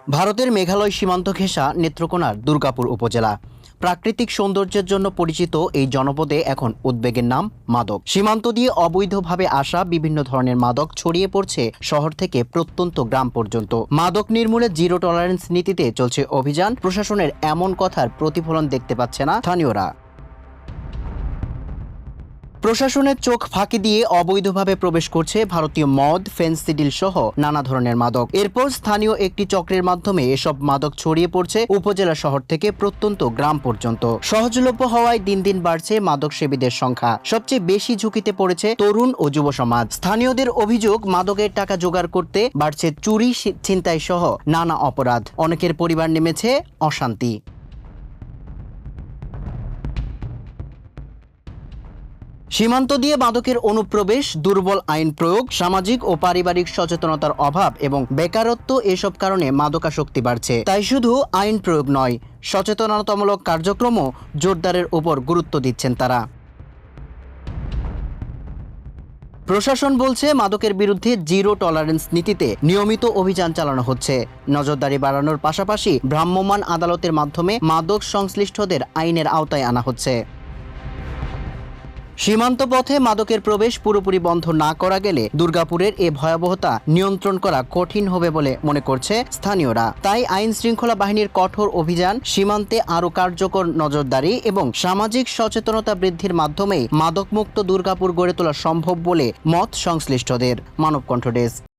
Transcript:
ভারতের মেঘালয় সীমান্ত ঘেঁষা নেত্রকোনার দুর্গাপুর উপজেলা। প্রাকৃতিক সৌন্দর্যের জন্য পরিচিত এই জনপদে এখন উদ্বেগের নাম মাদক। সীমান্ত দিয়ে অবৈধভাবে আসা বিভিন্ন ধরনের মাদক ছড়িয়ে পড়ছে শহর থেকে প্রত্যন্ত গ্রাম পর্যন্ত। মাদক নির্মূলে জিরো টলারেন্স নীতিতে চলছে অভিযান। প্রশাসনের এমন কথার প্রতিফলন দেখতে পাচ্ছে না স্থানীয়রা। প্রশাসনের চোখ ফাঁকি দিয়ে অবৈধভাবে প্রবেশ করছে ভারতীয় মদ, ফেন্সিডিল সহ নানা ধরনের মাদক। এরপর স্থানীয় একটি চক্রের মাধ্যমে এসব মাদক ছড়িয়ে পড়ছে উপজেলা শহর থেকে প্রত্যন্ত গ্রাম পর্যন্ত। সহজলভ্য হওয়ায় দিন দিন বাড়ছে মাদক সেবীদের সংখ্যা। সবচেয়ে বেশি ঝুঁকিতে পড়েছে তরুণ ও যুব সমাজ। স্থানীয়দের অভিযোগ, মাদকের টাকা জোগাড় করতে বাড়ছে চুরি, ছিনতাই সহ নানা অপরাধ। অনেকের পরিবার নেমেছে অশান্তি। সীমান্ত দিয়ে মাদকের অনুপ্রবেশ, দুর্বল আইন প্রয়োগ, সামাজিক ও পারিবারিক সচেতনতার অভাব এবং বেকারত্ব এসব কারণে মাদকাসক্তি বাড়ছে। তাই শুধু আইন প্রয়োগ নয়, সচেতনতামূলক কার্যক্রমও জোরদারের উপর গুরুত্ব দিচ্ছেন তারা। প্রশাসন বলছে, মাদকের বিরুদ্ধে জিরো টলারেন্স নীতিতে নিয়মিত অভিযান চালানো হচ্ছে। নজরদারি বাড়ানোর পাশাপাশি ভ্রাম্যমাণ আদালতের মাধ্যমে মাদক সংশ্লিষ্টদের আইনের আওতায় আনা হচ্ছে। সীমান্ত পথে মাদকের প্রবেশ পুরোপুরি বন্ধ না করা গেলে দুর্গাপুরের এ ভয়াবহতা নিয়ন্ত্রণ করা কঠিন হবে বলে মনে করছে স্থানীয়রা। তাই আইন শৃঙ্খলা বাহিনীর কঠোর অভিযান, সীমান্তে আরও কার্যকর নজরদারি এবং সামাজিক সচেতনতা বৃদ্ধির মাধ্যমেই মাদকমুক্ত দুর্গাপুর গড়ে তোলা সম্ভব বলে মত সংশ্লিষ্টদের। মানবকণ্ঠ ডেস্ক।